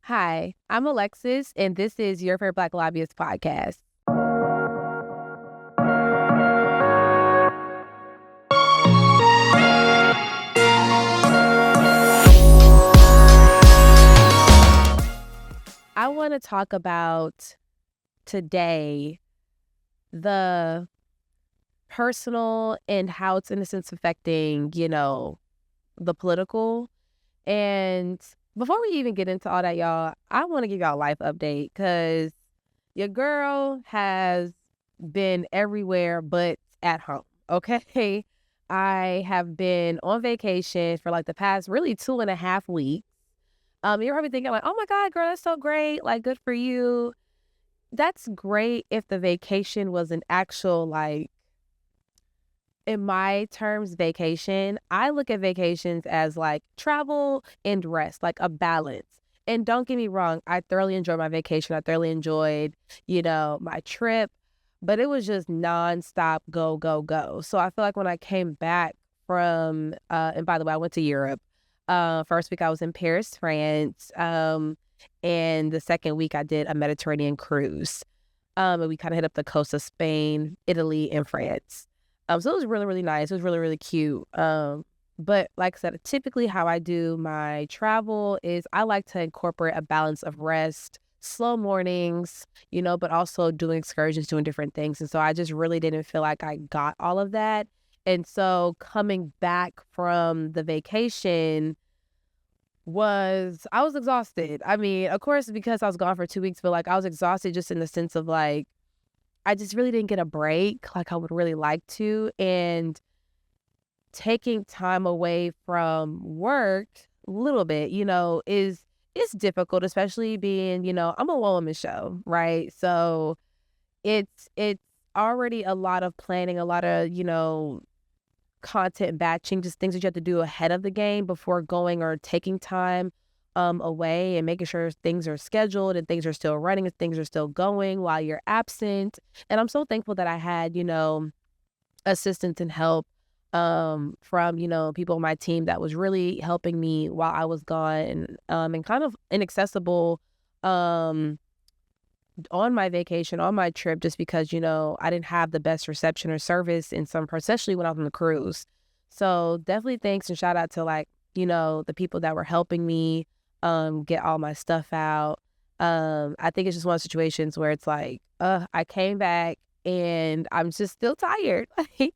Hi, I'm Alexis, and this is Your Favorite Black Lobbyist podcast. I want to talk about today the personal and how it's in a sense affecting, the political. And before we even get into all that, y'all, I want to give y'all a life update because your girl has been everywhere but at home. Okay. I have been on vacation for like the past really 2.5 weeks. You're probably thinking like, oh my God, girl, that's so great. Like, good for you. That's great if the vacation was an actual, like, in my terms, vacation. I look at vacations as like travel and rest, like a balance. And don't get me wrong, I thoroughly enjoyed my vacation. I thoroughly enjoyed, my trip, but it was just nonstop go, go, go. So I feel like when I came back from, and by the way, I went to Europe. First week I was in Paris, France. And the second week I did a Mediterranean cruise. And we kind of hit up the coast of Spain, Italy, and France. So it was really, really nice. It was really, really cute. But like I said, typically how I do my travel is I like to incorporate a balance of rest, slow mornings, but also doing excursions, doing different things. And so I just really didn't feel like I got all of that. And so coming back from the vacation I was exhausted. I mean, of course, because I was gone for 2 weeks, but like I was exhausted just in the sense of like, I just really didn't get a break like I would really like to. And taking time away from work a little bit, is difficult, especially being, I'm a one-woman show, right? So it's already a lot of planning, a lot of, content batching, just things that you have to do ahead of the game before going or taking time away and making sure things are scheduled and things are still running and things are still going while you're absent. And I'm so thankful that I had, assistance and help from, people on my team that was really helping me while I was gone and kind of inaccessible um on my vacation, on my trip, just because, I didn't have the best reception or service in some parts, especially when I was on the cruise. So definitely thanks and shout out to like, the people that were helping me get all my stuff out. I think it's just one of those situations where it's like, I came back and I'm just still tired. Like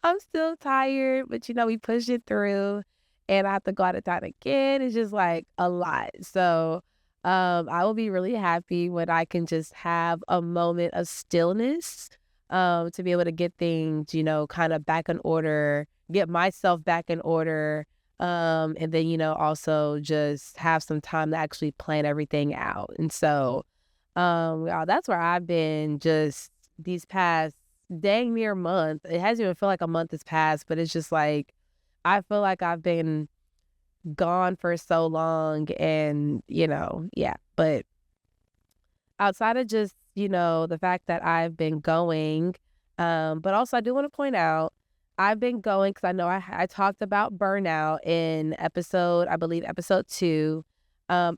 I'm still tired, but we pushed it through and I have to go out of town again. It's just like a lot. So I will be really happy when I can just have a moment of stillness, to be able to get things, kind of back in order, get myself back in order, and then, also just have some time to actually plan everything out. And so, yeah, that's where I've been just these past dang near month. It hasn't even felt like a month has passed, but it's just like, I feel like I've been gone for so long and, yeah. But outside of just, the fact that I've been going, but also I do want to point out, I've been going because I know I talked about burnout in I believe episode 2. I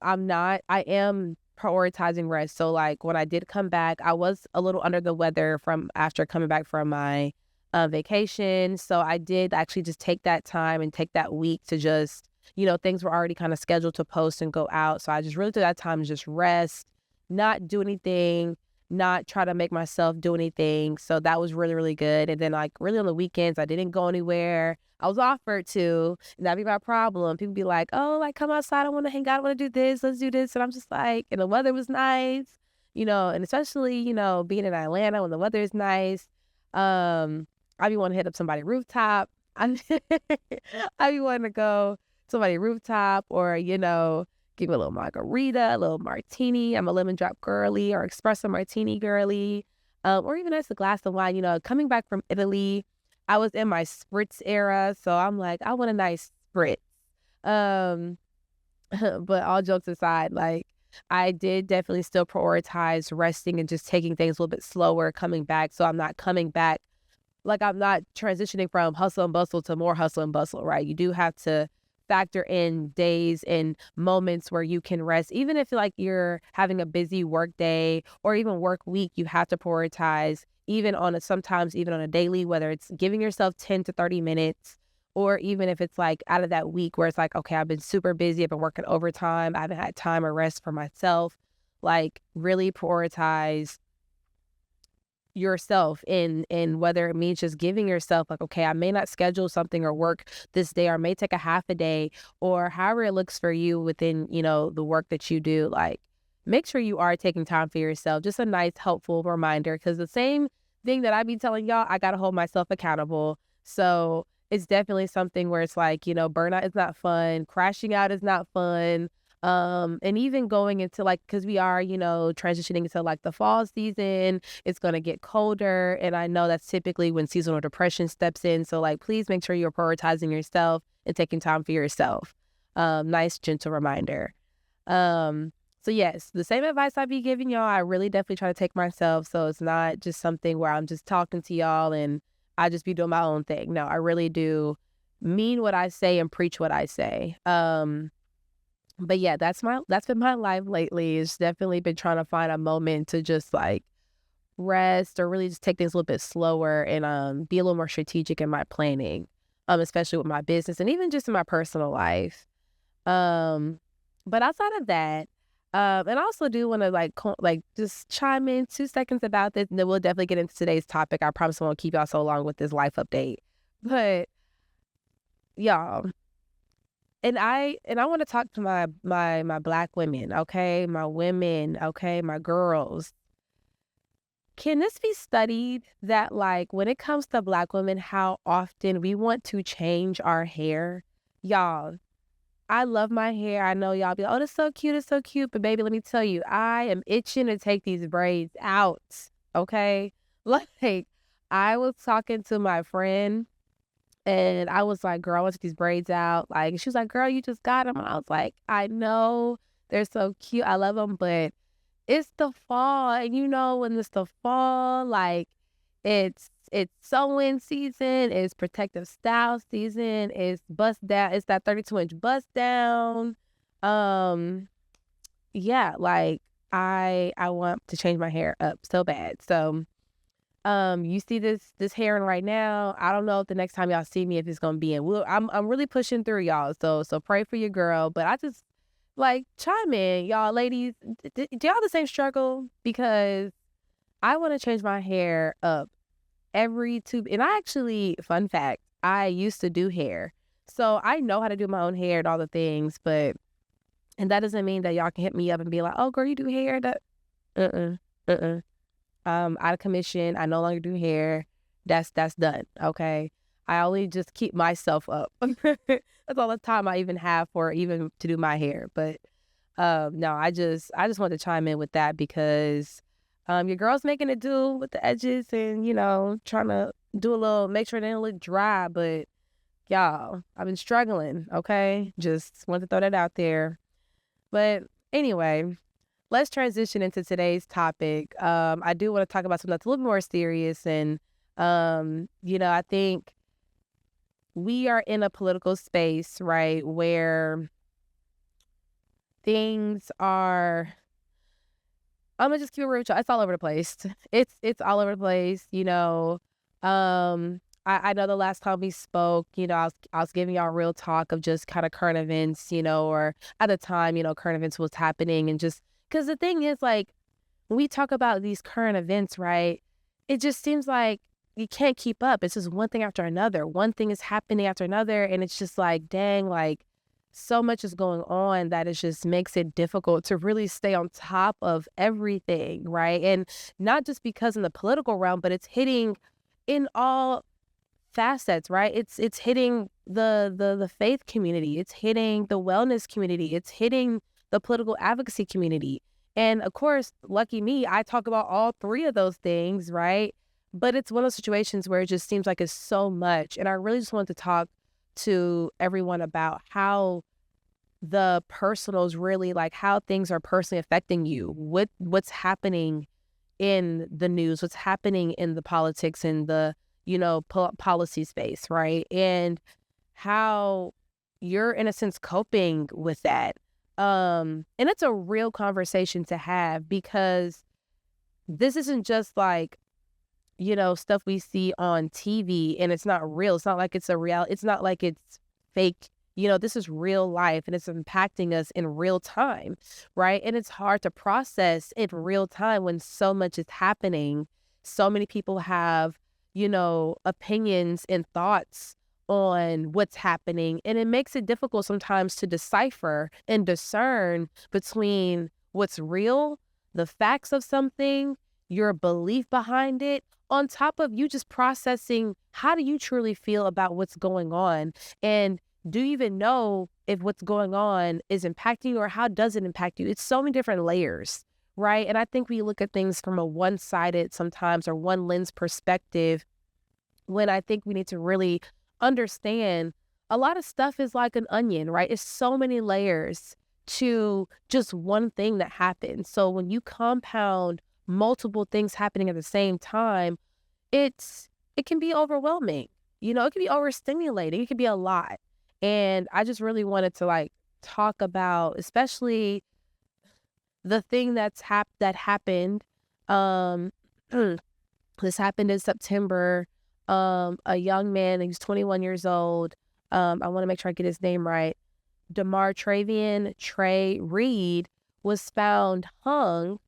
am prioritizing rest. So like when I did come back, I was a little under the weather from after coming back from my vacation. So I did actually just take that time and take that week to just, things were already kind of scheduled to post and go out. So I just really took that time to just rest, not do anything, not try to make myself do anything. So that was really, really good. And then like really on the weekends, I didn't go anywhere. I was offered to, and that'd be my problem. People be like, oh, like come outside. I want to hang out. I want to do this. Let's do this. And I'm just like, and the weather was nice, and especially, being in Atlanta when the weather is nice. I be wanting to hit up somebody's rooftop. I be wanting to go somebody's rooftop or, give me a little margarita, a little martini. I'm a lemon drop girly or espresso martini girly. Or even just a glass of wine. Coming back from Italy, I was in my spritz era. So I'm like, I want a nice spritz. Um, but all jokes aside, like I did definitely still prioritize resting and just taking things a little bit slower coming back. So I'm not coming back like I'm not transitioning from hustle and bustle to more hustle and bustle, right? You do have to factor in days and moments where you can rest. Even if like you're having a busy work day or even work week, you have to prioritize even on sometimes even on a daily, whether it's giving yourself 10 to 30 minutes, or even if it's like out of that week where it's like, okay, I've been super busy, I've been working overtime, I haven't had time or rest for myself. Like really prioritize yourself in whether it means just giving yourself like, okay, I may not schedule something or work this day, or I may take a half a day, or however it looks for you within, the work that you do. Like, make sure you are taking time for yourself. Just a nice, helpful reminder, because the same thing that I be telling y'all, I got to hold myself accountable. So it's definitely something where it's like, burnout is not fun. Crashing out is not fun. And even going into like, because we are, transitioning into like the fall season, it's going to get colder. And I know that's typically when seasonal depression steps in. So like, please make sure you're prioritizing yourself and taking time for yourself. Nice, gentle reminder. So yes, the same advice I be giving y'all, I really definitely try to take myself. So it's not just something where I'm just talking to y'all and I just be doing my own thing. No, I really do mean what I say and preach what I say. But yeah, that's been my life lately. It's definitely been trying to find a moment to just like rest or really just take things a little bit slower and be a little more strategic in my planning, especially with my business and even just in my personal life. But outside of that, and I also do want to like just chime in 2 seconds about this, and then we'll definitely get into today's topic. I promise I won't keep y'all so long with this life update. But y'all, and I want to talk to my Black women, okay? My women, okay? My girls. Can this be studied that like when it comes to Black women, how often we want to change our hair? Y'all, I love my hair. I know y'all be like, oh, it's so cute, it's so cute. But baby, let me tell you, I am itching to take these braids out, okay? Like, I was talking to my friend and I was like, girl, I want to take these braids out. Like, she was like, girl, you just got them. And I was like, I know, they're so cute. I love them, but it's the fall. And when it's the fall, like, it's sewing season, it's protective style season, it's bust down, it's that 32-inch bust down. Yeah, like I want to change my hair up so bad. So you see this hair in right now. I don't know if the next time y'all see me if it's gonna be in. I'm really pushing through, y'all. So pray for your girl. But I just like chime in, y'all ladies. Do y'all the same struggle? Because I want to change my hair up every two. And I actually, fun fact, I used to do hair. So I know how to do my own hair and all the things, and that doesn't mean that y'all can hit me up and be like, oh girl, you do hair? That out of commission. I no longer do hair. That's done. Okay. I only just keep myself up. That's all the time I even have for even to do my hair. But no, I just want to chime in with that because your girl's making it do with the edges and, trying to do a little, make sure they don't look dry. But y'all, I've been struggling. Okay. Just want to throw that out there. But anyway, let's transition into today's topic. I do want to talk about something that's a little more serious. And, I think we are in a political space, right, where things are, I'm gonna just keep it real with y'all. It's all over the place. It's all over the place, I know the last time we spoke, I was giving y'all real talk of just kind of current events, or at the time, current events was happening. And just because the thing is, like, when we talk about these current events, right, it just seems like you can't keep up. It's just one thing after another. One thing is happening after another. And it's just like, dang, like so much is going on that it just makes it difficult to really stay on top of everything, right? And not just because in the political realm, but it's hitting in all facets, right? It's hitting the faith community. It's hitting the wellness community. It's hitting the political advocacy community. And of course, lucky me, I talk about all three of those things, right? But it's one of those situations where it just seems like it's so much. And I really just wanted to talk to everyone about how the personals really, like how things are personally affecting you, what's happening in the news, what's happening in the politics and the, policy space, right? And how you're in a sense coping with that. And it's a real conversation to have, because this isn't just like, stuff we see on TV and it's not real. It's not like it's a it's not like it's fake. This is real life and it's impacting us in real time, right? And it's hard to process in real time when so much is happening. So many people have, opinions and thoughts on what's happening. And it makes it difficult sometimes to decipher and discern between what's real, the facts of something, your belief behind it, on top of you just processing, how do you truly feel about what's going on? And do you even know if what's going on is impacting you, or how does it impact you? It's so many different layers, right? And I think we look at things from a one-sided sometimes, or one lens perspective, when I think we need to really understand a lot of stuff is like an onion, right? It's so many layers to just one thing that happens. So when you compound multiple things happening at the same time, it can be overwhelming. It can be overstimulating. It can be a lot. And I just really wanted to talk about, especially the thing that happened. This happened in September. A young man, he was 21 years old. I want to make sure I get his name right. DeMar Travian Trey Reed was found hung.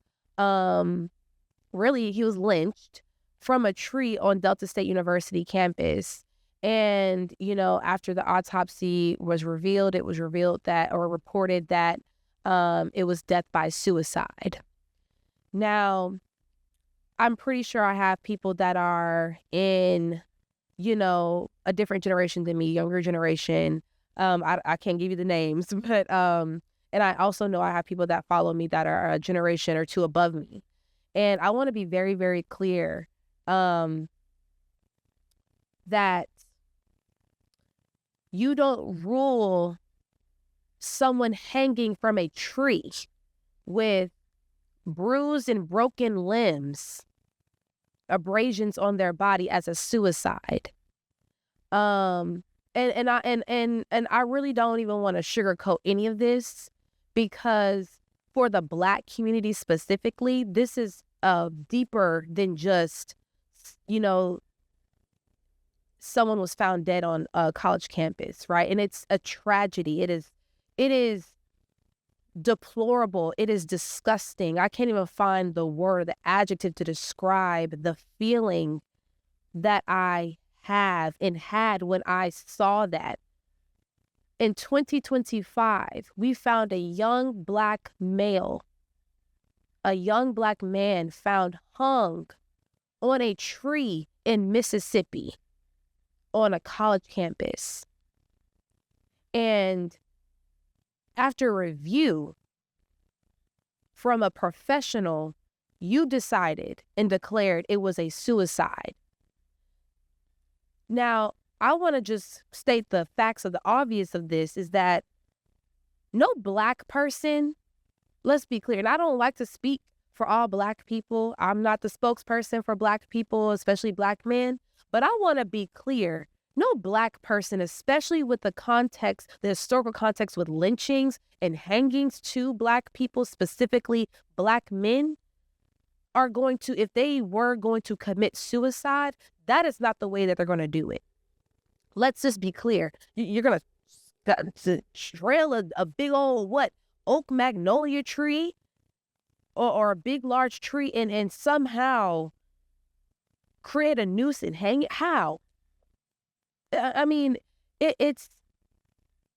Really, he was lynched from a tree on Delta State University campus. And, after the autopsy was revealed, it was reported that it was death by suicide. Now, I'm pretty sure I have people that are in, a different generation than me, younger generation. I can't give you the names, but, and I also know I have people that follow me that are a generation or two above me. And I want to be very, very clear, that you don't rule someone hanging from a tree with bruised and broken limbs, abrasions on their body, as a suicide. And I really don't even want to sugarcoat any of this, because for the Black community specifically, this is deeper than just, someone was found dead on a college campus, right? And it's a tragedy. It is deplorable. It is disgusting. I can't even find the word, the adjective to describe the feeling that I have and had when I saw that. In 2025, we found a young Black man found hung on a tree in Mississippi on a college campus. And after review from a professional, you decided and declared it was a suicide. Now, I want to just state the facts of the obvious of this is that no Black person, let's be clear, and I don't like to speak for all Black people. I'm not the spokesperson for Black people, especially Black men, but I want to be clear. No Black person, especially with the historical context with lynchings and hangings to Black people, specifically Black men, are going to, if they were going to commit suicide, that is not the way that they're going to do it. Let's just be clear. You're going to trail a big old, oak magnolia tree or a big, large tree and somehow create a noose and hang it? How? I mean, it's,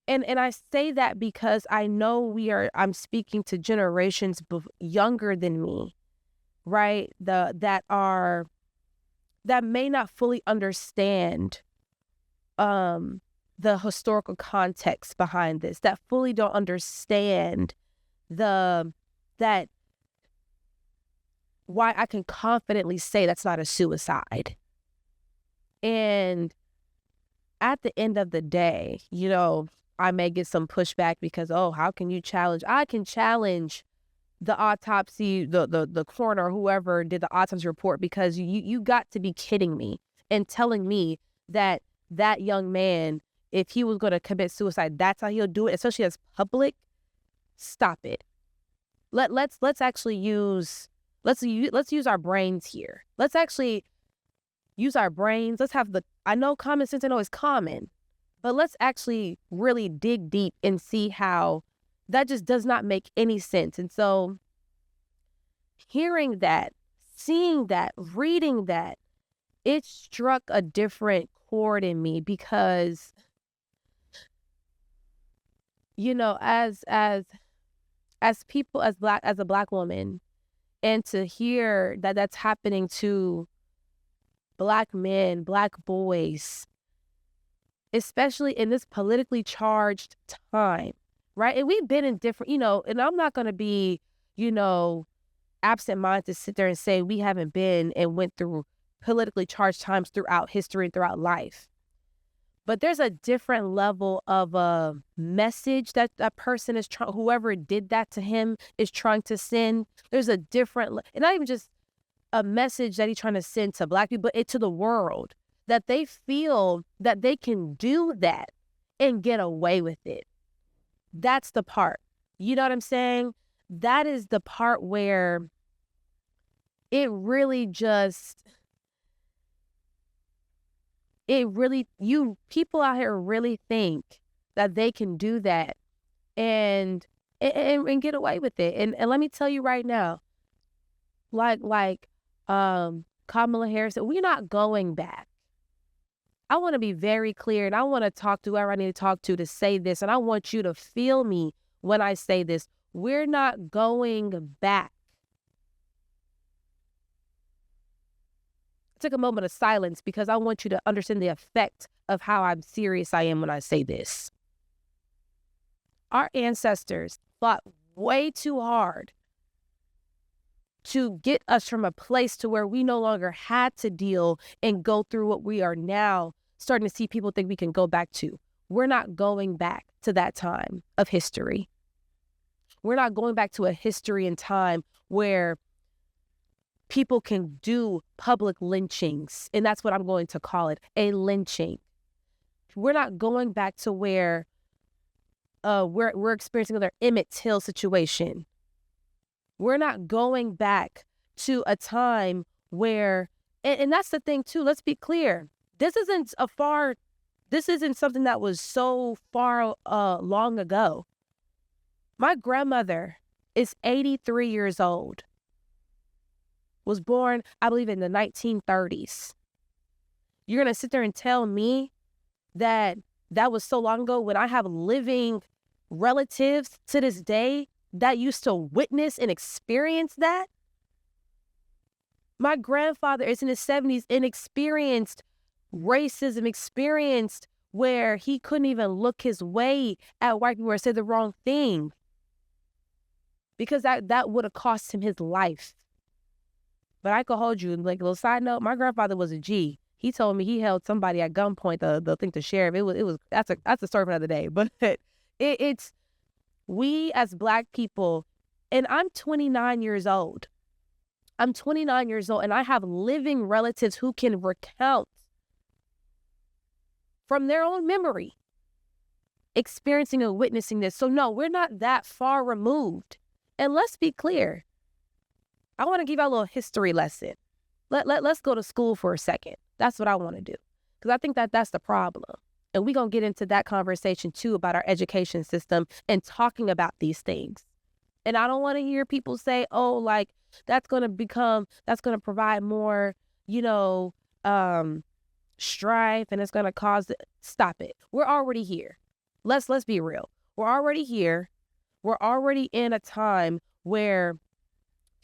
and I say that because I know I'm speaking to generations younger than me, right? That may not fully understand the historical context behind this, that fully don't understand that why I can confidently say that's not a suicide. And at the end of the day, I may get some pushback because, how can you challenge? I can challenge the autopsy, the coroner, whoever did the autopsy report, because you got to be kidding me and telling me that young man if he was going to commit suicide, that's how he'll do it, especially as public. Stop it. Let's actually use let's use our brains here. Let's actually use our brains. I know common sense, I know it's common, but let's actually really dig deep and see how that just does not make any sense. And so hearing that, seeing that, reading that, it struck a different chord in me because, as people, as a Black woman, and to hear that that's happening to Black men, Black boys, especially in this politically charged time, right? And we've been in different, and I'm not going to be, absent-minded to sit there and say we haven't been and went through politically charged times throughout history and throughout life. But there's a different level of a message that that person is trying, whoever did that to him is trying to send. There's a different, and not even just a message that he's trying to send to Black people, but to the world, that they feel that they can do that and get away with it. That's the part. You know what I'm saying? That is the part where it really people out here really think that they can do that and get away with it. And let me tell you right now, like Kamala Harris said, we're not going back. I want to be very clear, and I want to talk to whoever I need to talk to say this, and I want you to feel me when I say this. We're not going back. I took a moment of silence because I want you to understand the effect of how I'm serious I am when I say this. Our ancestors fought way too hard to get us from a place to where we no longer had to deal and go through what we are now starting to see people think we can go back to. We're not going back to that time of history. We're not going back to a history and time where people can do public lynchings, and that's what I'm going to call it, a lynching. We're not going back to where we're experiencing another Emmett Till situation. We're not going back to a time where, and that's the thing too, let's be clear. This isn't something that was so far long ago. My grandmother is 83 years old. Was born, I believe, in the 1930s. You're going to sit there and tell me that was so long ago when I have living relatives to this day that used to witness and experience that? My grandfather is in his 70s and experienced racism, experienced where he couldn't even look his way at white people or say the wrong thing because that would have cost him his life. But I could hold you, like a little side note, my grandfather was a G. He told me he held somebody at gunpoint, the sheriff. That's a story for another day. But it's we as Black people, and I'm 29 years old. I'm 29 years old, and I have living relatives who can recount from their own memory experiencing and witnessing this. So no, we're not that far removed. And let's be clear. I want to give you a little history lesson. Let's go to school for a second. That's what I want to do. Because I think that's the problem. And we're going to get into that conversation too about our education system and talking about these things. And I don't want to hear people say, oh, like that's going to provide more, strife and it's going to cause stop it. We're already here. Let's be real. We're already here. We're already in a time where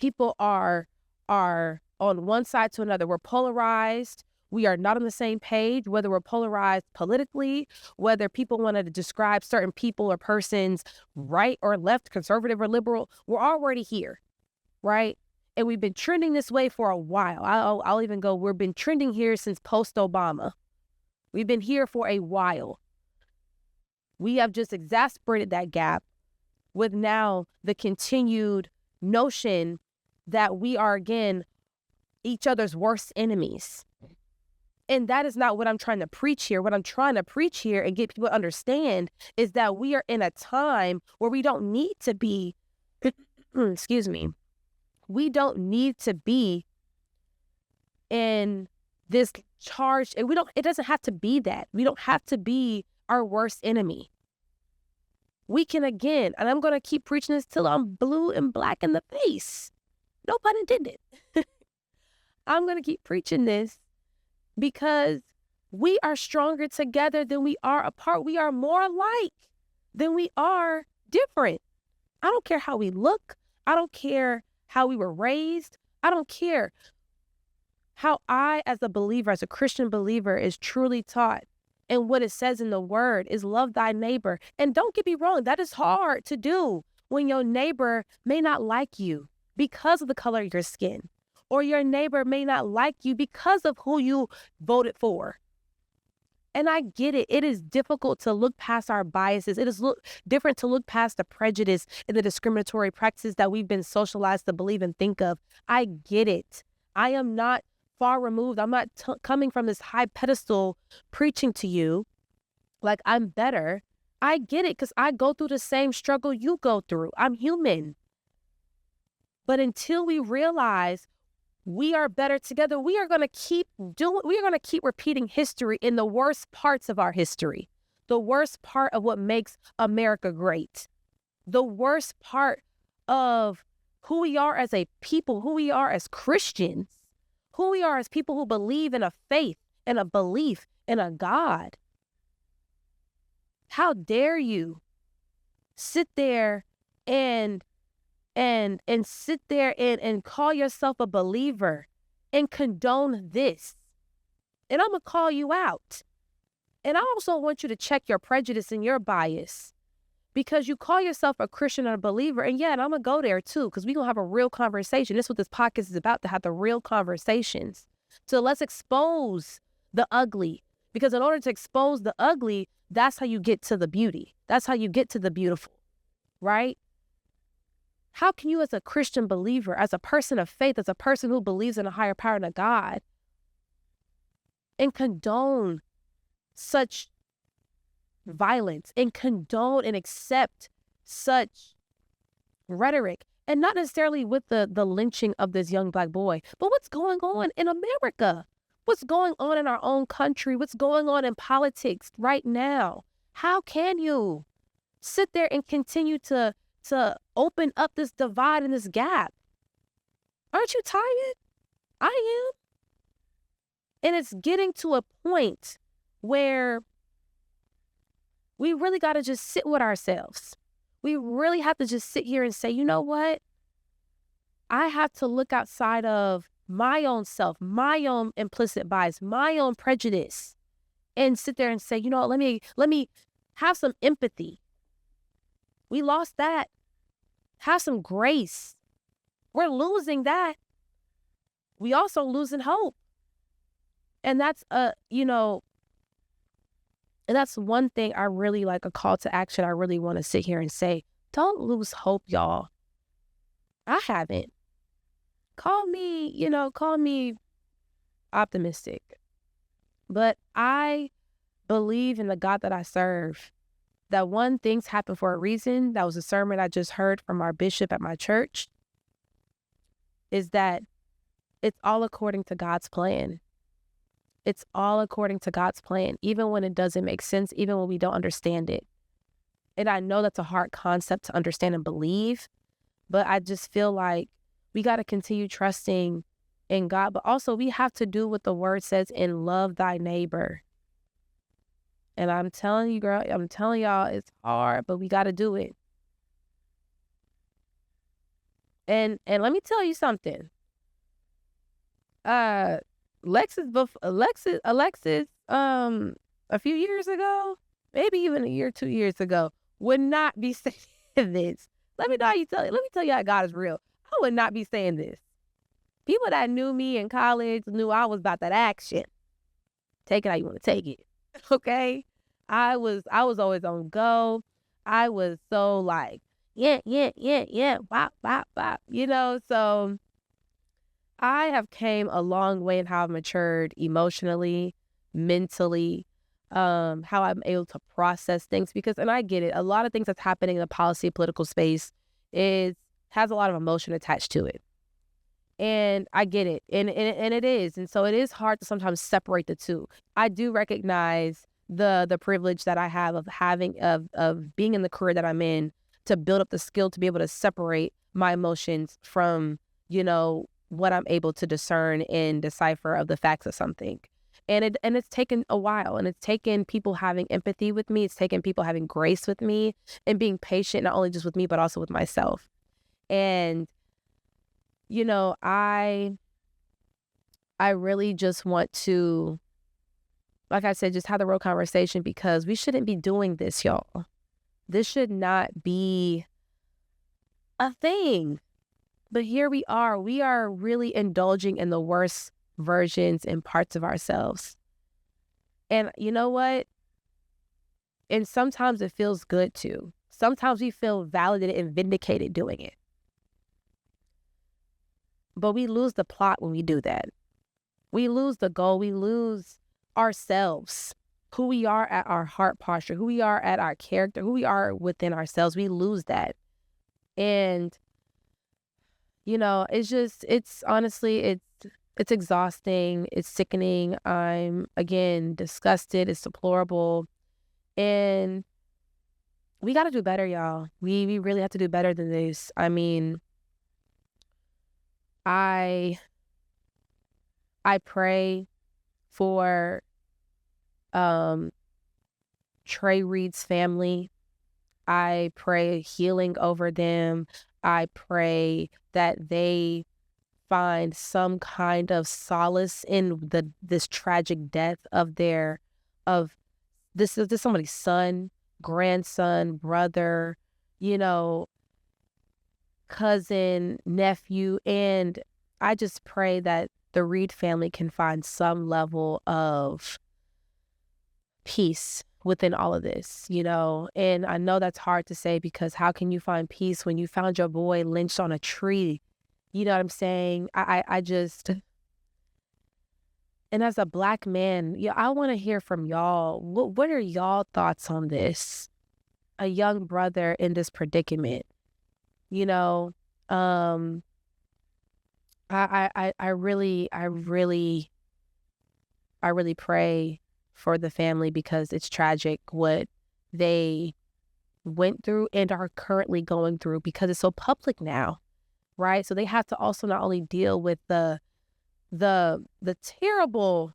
people are on one side to another. We're polarized. We are not on the same page, whether we're polarized politically, whether people want to describe certain people or persons right or left, conservative or liberal. We're already here, right? And we've been trending this way for a while. I'll even go, we've been trending here since post-Obama. We've been here for a while. We have just exacerbated that gap with now the continued notion that we are, again, each other's worst enemies. And that is not what I'm trying to preach here. What I'm trying to preach here and get people to understand is that we are in a time where we don't need to be, excuse me, we don't need to be in this charge. And it doesn't have to be that. We don't have to be our worst enemy. We can, again, and I'm going to keep preaching this till I'm blue and black in the face. No pun intended. I'm going to keep preaching this because we are stronger together than we are apart. We are more alike than we are different. I don't care how we look. I don't care how we were raised. I don't care how I, as a believer, as a Christian believer, is truly taught. And what it says in the word is love thy neighbor. And don't get me wrong, that is hard to do when your neighbor may not like you because of the color of your skin, or your neighbor may not like you because of who you voted for. And I get it. It is difficult to look past our biases. It is different to look past the prejudice and the discriminatory practices that we've been socialized to believe and think of. I get it. I am not far removed. I'm not coming from this high pedestal preaching to you like I'm better. I get it because I go through the same struggle you go through. I'm human. But until we realize we are better together, we are going to keep repeating history in the worst parts of our history, the worst part of what makes America great, the worst part of who we are as a people, who we are as Christians, who we are as people who believe in a faith and a belief in a God. How dare you sit there and sit there and call yourself a believer and condone this. And I'm going to call you out. And I also want you to check your prejudice and your bias, because you call yourself a Christian or a believer. And yeah, and I'm going to go there too, because we're going to have a real conversation. This is what this podcast is about, to have the real conversations. So let's expose the ugly, because in order to expose the ugly, that's how you get to the beauty. That's how you get to the beautiful, right? How can you, as a Christian believer, as a person of faith, as a person who believes in a higher power than God, and condone such violence, and condone and accept such rhetoric, and not necessarily with the lynching of this young Black boy, but what's going on in America? What's going on in our own country? What's going on in politics right now? How can you sit there and continue to open up this divide and this gap? Aren't you tired? I am. And it's getting to a point where we really got to just sit with ourselves. We really have to just sit here and say, you know what? I have to look outside of my own self, my own implicit bias, my own prejudice, and sit there and say, you know, let me have some empathy. We lost that. Have some grace. We're losing that. We also losing hope. And that's and that's one thing I really like, a call to action. I really want to sit here and say, don't lose hope, y'all. I haven't. Call me optimistic. But I believe in the God that I serve. That one, things happen for a reason. That was a sermon I just heard from our bishop at my church. Is that it's all according to God's plan. It's all according to God's plan, even when it doesn't make sense, even when we don't understand it. And I know that's a hard concept to understand and believe, but I just feel like we got to continue trusting in God, but also we have to do what the word says and love thy neighbor. And I'm telling you, girl, I'm telling y'all, it's hard, but we got to do it. And let me tell you something. Alexis, a few years ago, maybe even a year, 2 years ago, would not be saying this. Let me tell you how God is real. I would not be saying this. People that knew me in college knew I was about that action. Take it how you want to take it. Okay? I was always on go. I was so like, yeah, bop, bop, bop, so I have came a long way in how I've matured emotionally, mentally, how I'm able to process things because, and I get it, a lot of things that's happening in the policy political space is has a lot of emotion attached to it. And I get it. And it is. And so it is hard to sometimes separate the two. I do recognize the privilege that I have of having of being in the career that I'm in to build up the skill to be able to separate my emotions from, what I'm able to discern and decipher of the facts of something. And it's taken a while, and it's taken people having empathy with me. It's taken people having grace with me and being patient, not only just with me, but also with myself. And I really just want to, like I said, just have the real conversation because we shouldn't be doing this, y'all. This should not be a thing. But here we are. We are really indulging in the worst versions and parts of ourselves. And you know what? And sometimes it feels good too. Sometimes we feel validated and vindicated doing it. But we lose the plot when we do that. We lose the goal. We lose ourselves, who we are at our heart posture, who we are at our character, who we are within ourselves. We lose that. And, it's honestly, it's exhausting. It's sickening. I'm, again, disgusted. It's deplorable. And we got to do better, y'all. We really have to do better than this. I mean, I pray for Trey Reed's family. I pray healing over them. I pray that they find some kind of solace in this tragic death of this is somebody's son, grandson, brother, cousin, nephew, and I just pray that the Reed family can find some level of peace within all of this, and I know that's hard to say because how can you find peace when you found your boy lynched on a tree? You know what I'm saying? I just, and as a Black man, I want to hear from y'all. What are y'all thoughts on this? A young brother in this predicament, um, I really pray for the family because it's tragic what they went through and are currently going through because it's so public now, right? So they have to also not only deal with the terrible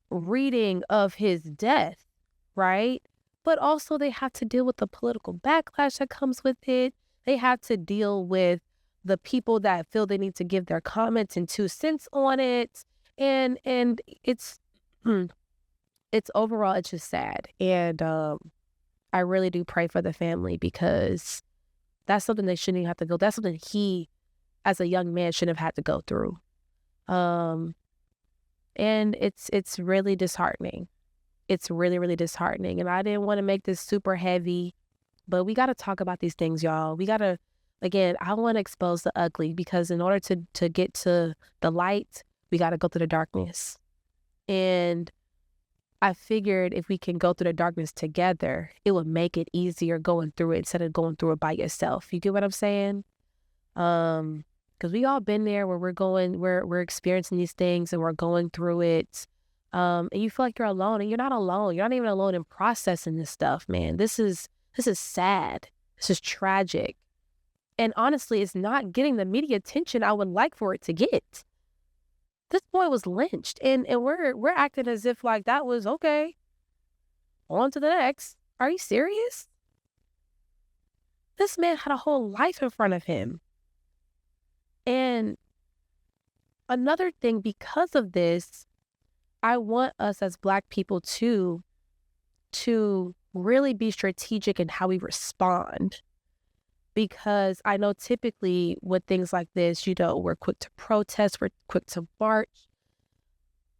reading of his death, right? But also they have to deal with the political backlash that comes with it. They have to deal with the people that feel they need to give their comments and 2 cents on it. And it's it's overall, it's just sad. And I really do pray for the family because that's something they shouldn't even have to go. That's something he, as a young man, shouldn't have had to go through. And it's really disheartening. It's really, really disheartening. And I didn't want to make this super heavy, but we got to talk about these things, y'all. We got to, again, I want to expose the ugly because in order to get to the light, we got to go through the darkness. And I figured if we can go through the darkness together, it would make it easier going through it instead of going through it by yourself. You get what I'm saying? Because we all been there where we're experiencing these things and we're going through it. And you feel like you're alone, and you're not alone. You're not even alone in processing this stuff, man. This is sad. This is tragic. And honestly, it's not getting the media attention I would like for it to get. This boy was lynched, and we're acting as if like that was okay. On to the next. Are you serious? This man had a whole life in front of him. And another thing, because of this, I want us as Black people to really be strategic in how we respond. Because I know typically with things like this, we're quick to protest, we're quick to march.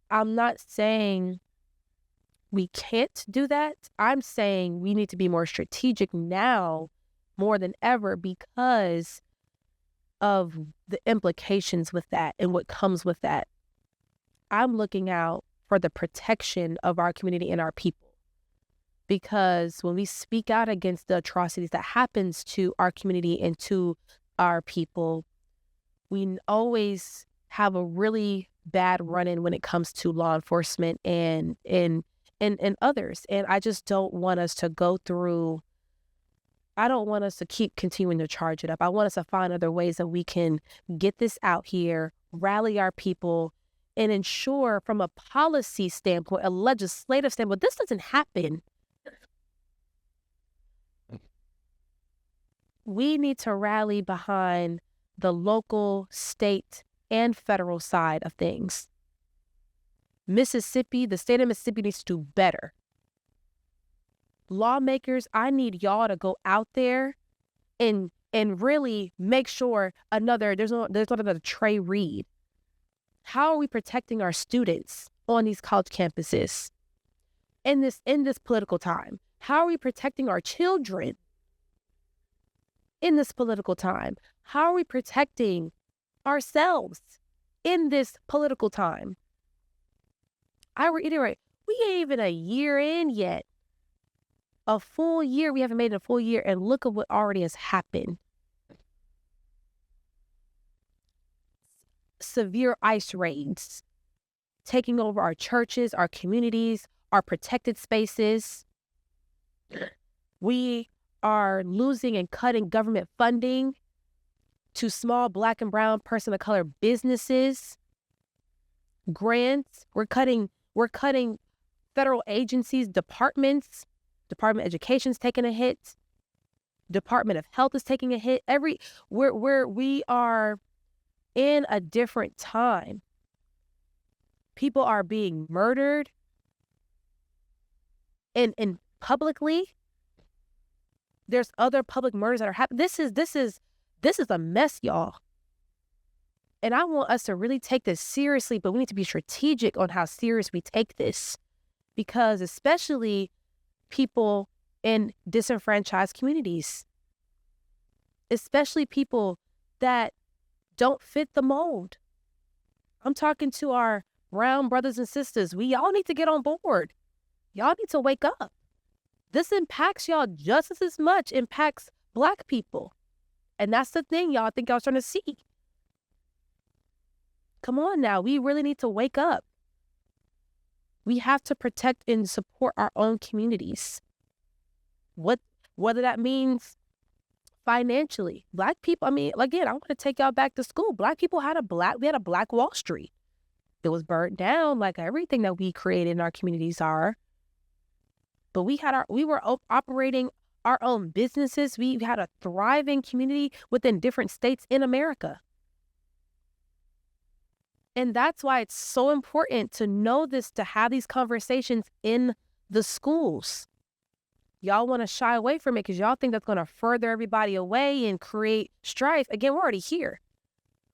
I'm not saying we can't do that. I'm saying we need to be more strategic now more than ever because of the implications with that and what comes with that. I'm looking out for the protection of our community and our people. Because when we speak out against the atrocities that happens to our community and to our people, we always have a really bad run-in when it comes to law enforcement and others. And I just don't want us to go through, I don't want us to keep continuing to charge it up. I want us to find other ways that we can get this out here, rally our people, and ensure from a policy standpoint, a legislative standpoint, this doesn't happen. We need to rally behind the local, state, and federal side of things. Mississippi, the state of Mississippi needs to do better. Lawmakers, I need y'all to go out there and really make sure there's not another Trey Reed. How are we protecting our students on these college campuses in this political time? How are we protecting our children in this political time? How are we protecting ourselves in this political time? I reiterate, we ain't even a year in yet. A full year, we haven't made it a full year, and look at what already has happened. Severe ICE raids, taking over our churches, our communities, our protected spaces. We are losing and cutting government funding to small Black and brown person of color businesses. Grants, we're cutting federal agencies, departments. Department of Education's taking a hit. Department of Health is taking a hit. We are in a different time. People are being murdered and publicly. There's other public murders that are happening. This is a mess, y'all. And I want us to really take this seriously, but we need to be strategic on how serious we take this, because especially people in disenfranchised communities, especially people that don't fit the mold. I'm talking to our brown brothers and sisters. We all need to get on board. Y'all need to wake up. This impacts y'all just as much impacts Black people. And that's the thing, y'all. I think y'all starting to see. Come on now. We really need to wake up. We have to protect and support our own communities. Whether that means financially. Black people, I mean, again, I want to take y'all back to school. Black people had a Black Wall Street. It was burnt down like everything that we created in our communities are. But we were operating our own businesses. We had a thriving community within different states in America. And that's why it's so important to know this, to have these conversations in the schools. Y'all want to shy away from it because y'all think that's going to further everybody away and create strife. Again, we're already here.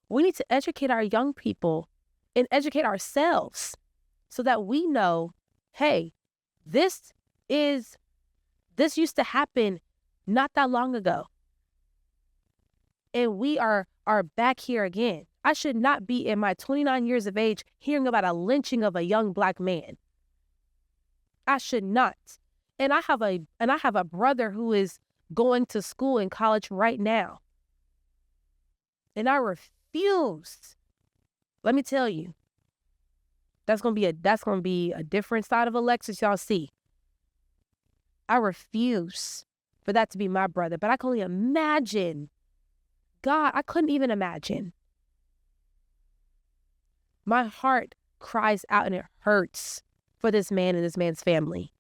We need to educate our young people and educate ourselves so that we know, hey, this used to happen not that long ago. And we are back here again. I should not be in my 29 years of age hearing about a lynching of a young Black man. I should not. And I have a brother who is going to school in college right now. And I refuse. Let me tell you. That's gonna be a different side of Alexis, y'all see. I refuse for that to be my brother, but I can only imagine. God, I couldn't even imagine. My heart cries out and it hurts for this man and this man's family.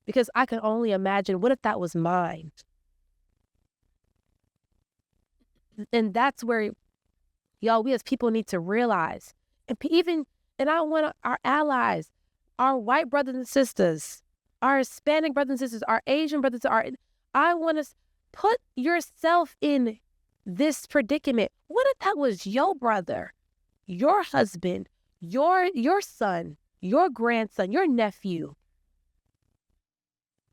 Because I can only imagine, what if that was mine? And that's where, y'all, we as people need to realize, and I want our allies, our white brothers and sisters, our Hispanic brothers and sisters, our Asian brothers, I want to put yourself in this predicament. What if that was your brother, your husband, your son, your grandson, your nephew?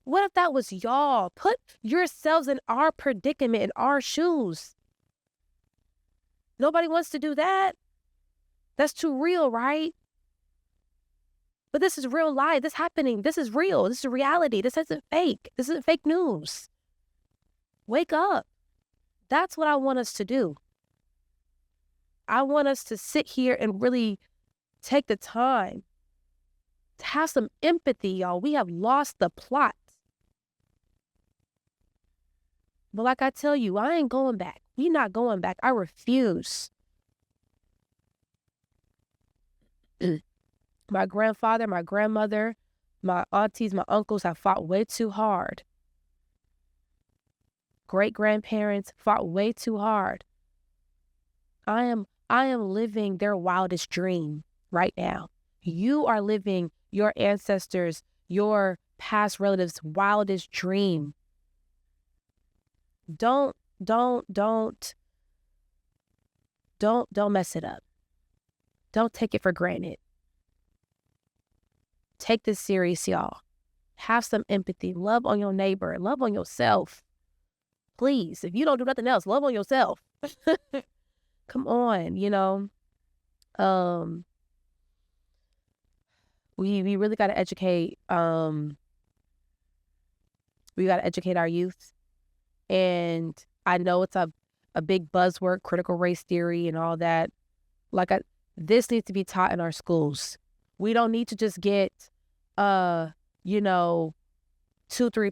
What if that was y'all? Put yourselves in our predicament, in our shoes. Nobody wants to do that. That's too real, right? But this is real life. This happening. This is real. This is reality. This isn't fake. This isn't fake news. Wake up. That's what I want us to do. I want us to sit here and really take the time to have some empathy, y'all. We have lost the plot. But like I tell you, I ain't going back. We not going back. I refuse. My grandfather, my grandmother, my aunties, my uncles have fought way too hard. Great-grandparents fought way too hard. I am living their wildest dream right now. You are living your ancestors, your past relatives' wildest dream. Don't mess it up. Don't take it for granted. Take this serious, y'all. Have some empathy. Love on your neighbor. Love on yourself. Please, if you don't do nothing else, love on yourself. Come on, you know. We really got to educate. We got to educate our youth. And I know it's a big buzzword, critical race theory and all that. This needs to be taught in our schools. We don't need to just get, 2-3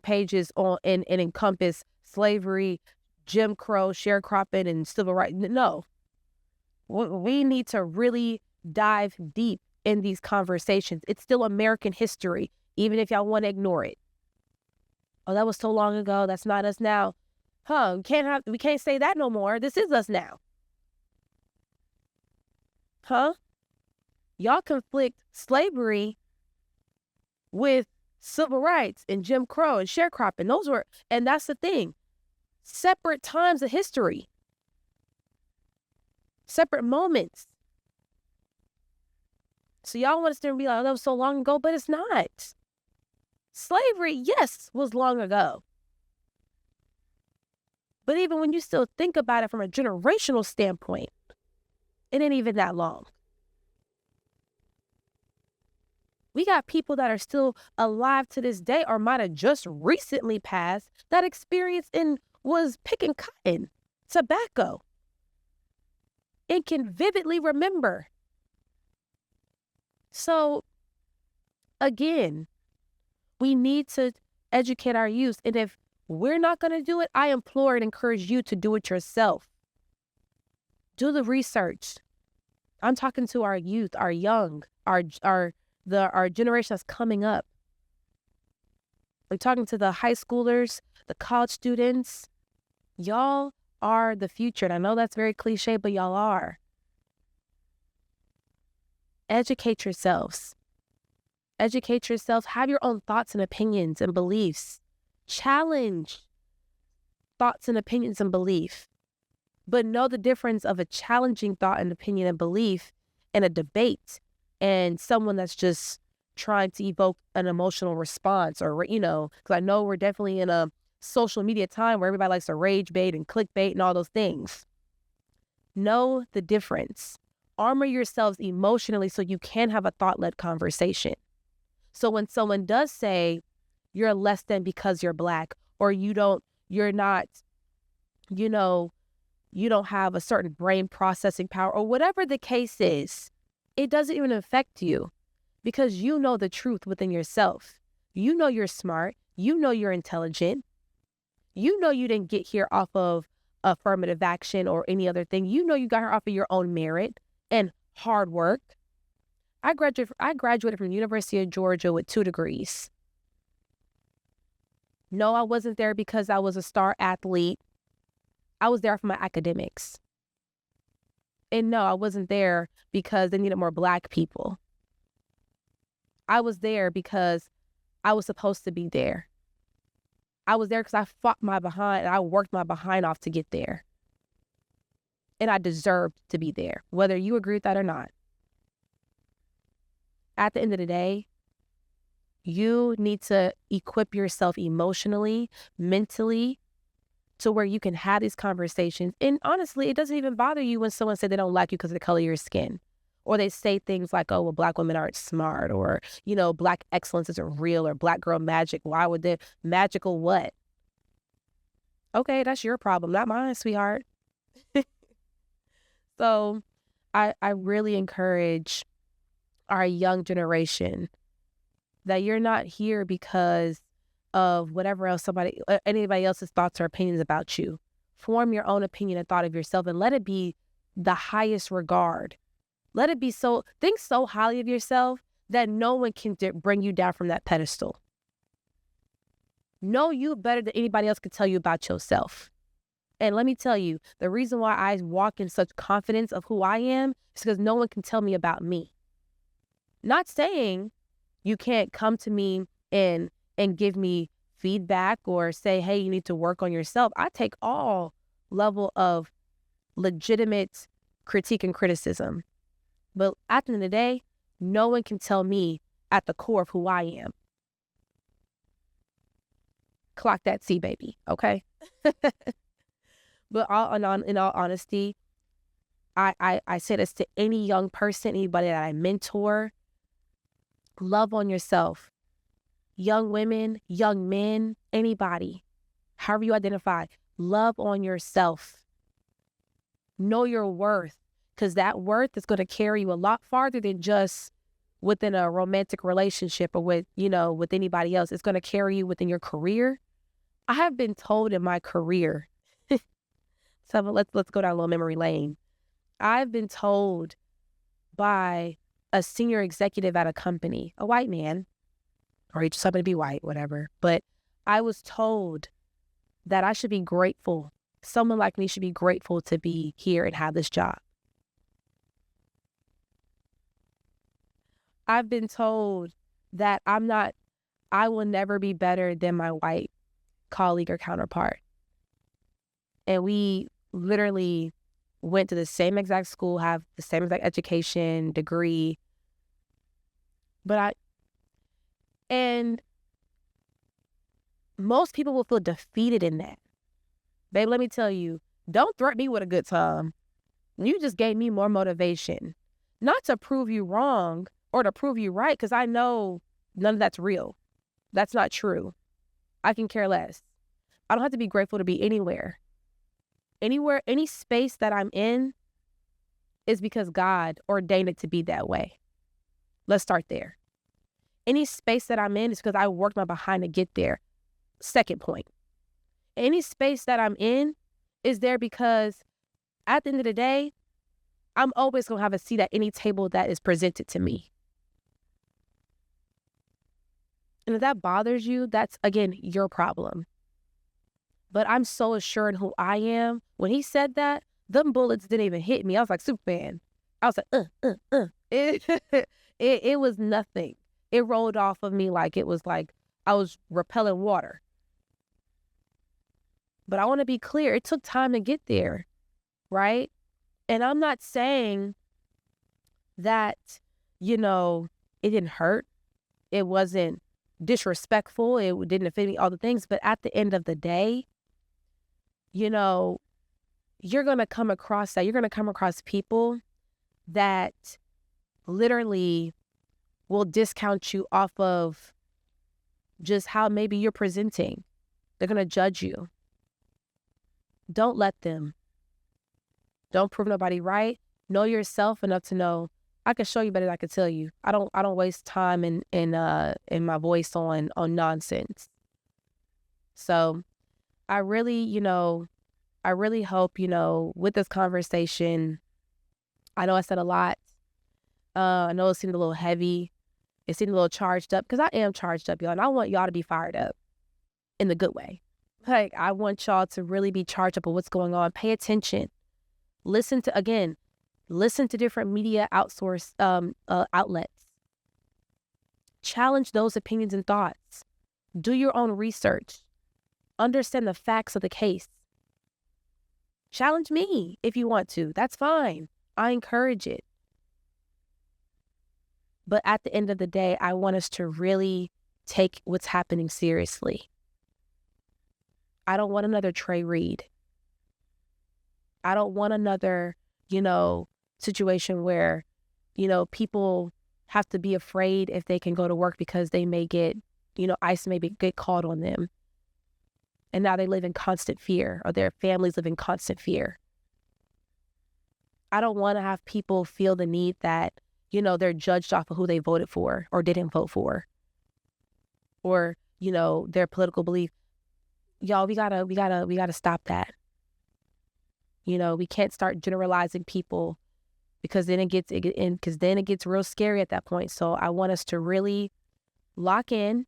pages on and encompass slavery, Jim Crow, sharecropping, and civil rights. No. We need to really dive deep in these conversations. It's still American history, even if y'all want to ignore it. Oh, that was so long ago. That's not us now. We can't say that no more. This is us now. Y'all conflict slavery with civil rights and Jim Crow and sharecropping. And that's the thing. Separate times of history. Separate moments. So y'all want us to be like, oh, that was so long ago, but it's not. Slavery, yes, was long ago. But even when you still think about it from a generational standpoint, it ain't even that long. We got people that are still alive to this day or might have just recently passed that experience was picking cotton, tobacco, and can vividly remember. So, again, we need to educate our youth. And if we're not going to do it, I implore and encourage you to do it yourself. Do the research. I'm talking to our youth, our young, our generation that's coming up. I'm talking to the high schoolers, the college students. Y'all are the future. And I know that's very cliche, but y'all are. Educate yourselves. Educate yourselves. Have your own thoughts and opinions and beliefs. Challenge thoughts and opinions and belief. But know the difference of a challenging thought and opinion and belief and a debate and someone that's just trying to evoke an emotional response or, because I know we're definitely in a social media time where everybody likes to rage bait and clickbait and all those things. Know the difference. Armor yourselves emotionally so you can have a thought-led conversation. So when someone does say you're less than because you're Black or you don't have a certain brain processing power or whatever the case is, it doesn't even affect you because you know the truth within yourself. You know you're smart. You know you're intelligent. You know you didn't get here off of affirmative action or any other thing. You know you got here off of your own merit and hard work. I graduated from the University of Georgia with 2 degrees. No, I wasn't there because I was a star athlete. I was there for my academics. And no, I wasn't there because they needed more Black people. I was there because I was supposed to be there. I was there because I fought my behind and I worked my behind off to get there. And I deserved to be there, whether you agree with that or not. At the end of the day, you need to equip yourself emotionally, mentally, to where you can have these conversations. And honestly, it doesn't even bother you when someone says they don't like you because of the color of your skin. Or they say things like, oh, well, Black women aren't smart, or, Black excellence isn't real, or Black girl magic. Why would they? Magical what? Okay, that's your problem, not mine, sweetheart. So I really encourage our young generation that you're not here because of whatever else anybody else's thoughts or opinions about you. Form your own opinion and thought of yourself, and let it be the highest regard. Let it be think so highly of yourself that no one can bring you down from that pedestal. Know you better than anybody else can tell you about yourself. And let me tell you, the reason why I walk in such confidence of who I am is because no one can tell me about me. Not saying you can't come to me and give me feedback or say, hey, you need to work on yourself. I take all level of legitimate critique and criticism. But at the end of the day, no one can tell me at the core of who I am. Clock that C, baby, okay? But in all honesty, I say this to any young person, anybody that I mentor. Love on yourself. Young women, young men, anybody, however you identify, love on yourself. Know your worth, because that worth is going to carry you a lot farther than just within a romantic relationship or with anybody else. It's going to carry you within your career. I have been told in my career, so let's go down a little memory lane. I've been told by a senior executive at a company, a white man, or he just happened to be white, whatever. But I was told that I should be grateful. Someone like me should be grateful to be here and have this job. I've been told that I will never be better than my white colleague or counterpart. And we literally went to the same exact school, have the same exact education, degree. And most people will feel defeated in that. Babe, let me tell you, don't threaten me with a good time. You just gave me more motivation. Not to prove you wrong or to prove you right, because I know none of that's real. That's not true. I can care less. I don't have to be grateful to be anywhere. Anywhere, any space that I'm in is because God ordained it to be that way. Let's start there. Any space that I'm in is because I worked my behind to get there. Second point. Any space that I'm in is there because at the end of the day, I'm always going to have a seat at any table that is presented to me. And if that bothers you, that's, again, your problem. But I'm so assured who I am. When he said that, them bullets didn't even hit me. I was like Superman. I was like, It was nothing. It rolled off of me like it was like I was repelling water. But I want to be clear. It took time to get there, right? And I'm not saying that, it didn't hurt. It wasn't disrespectful. It didn't offend me, all the things. But at the end of the day, you're going to come across that. You're going to come across people that literally will discount you off of just how maybe you're presenting. They're going to judge you. Don't let them. Don't prove nobody right. Know yourself enough to know I can show you better than I can tell you. I don't waste time in my voice on nonsense. So I really hope, with this conversation, I know I said a lot. I know it seemed a little heavy. It seemed a little charged up, because I am charged up, y'all. And I want y'all to be fired up in the good way. Like, I want y'all to really be charged up with what's going on. Pay attention. Listen to different media outlets. Challenge those opinions and thoughts. Do your own research. Understand the facts of the case. Challenge me if you want to. That's fine. I encourage it. But at the end of the day, I want us to really take what's happening seriously. I don't want another Trey Reed. I don't want another, situation where, people have to be afraid if they can go to work because they may get, ICE maybe get called on them. And now they live in constant fear, or their families live in constant fear. I don't want to have people feel the need that, they're judged off of who they voted for or didn't vote for, or, their political belief. Y'all, we gotta stop that. We can't start generalizing people, because then it gets real scary at that point. So I want us to really lock in,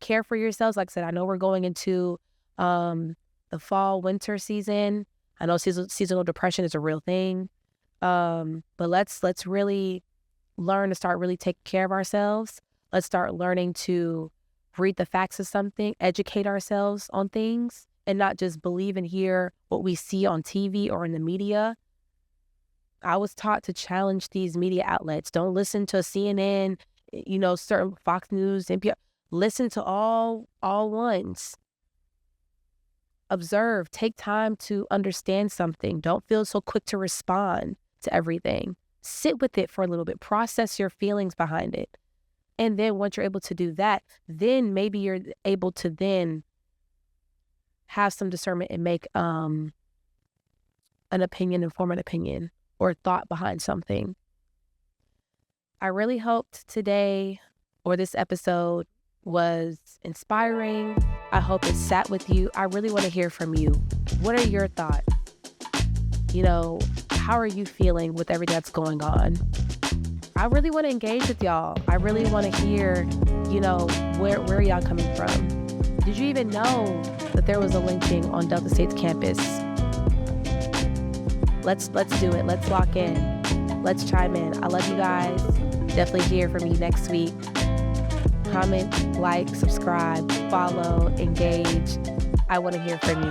care for yourselves. Like I said, I know we're going into the fall, winter season. I know seasonal depression is a real thing. But let's really learn to start really taking care of ourselves. Let's start learning to read the facts of something, educate ourselves on things, and not just believe and hear what we see on TV or in the media. I was taught to challenge these media outlets. Don't listen to CNN, certain Fox News, NPR. Listen to all ones. Observe, take time to understand something. Don't feel so quick to respond to everything. Sit with it for a little bit. Process your feelings behind it. And then once you're able to do that, then maybe you're able to then have some discernment and make an opinion, inform an opinion or thought behind something. I really hoped today or this episode was inspiring. I hope it sat with you. I really want to hear from you. What are your thoughts? How are you feeling with everything that's going on? I really want to engage with y'all. I really want to hear, where y'all coming from. Did you even know that there was a lynching on Delta State's campus? Let's do it. Let's lock in. Let's chime in. I love you guys. Definitely hear from you next week. Comment, like, subscribe, follow, engage. I want to hear from you.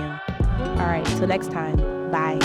All right, till next time. Bye.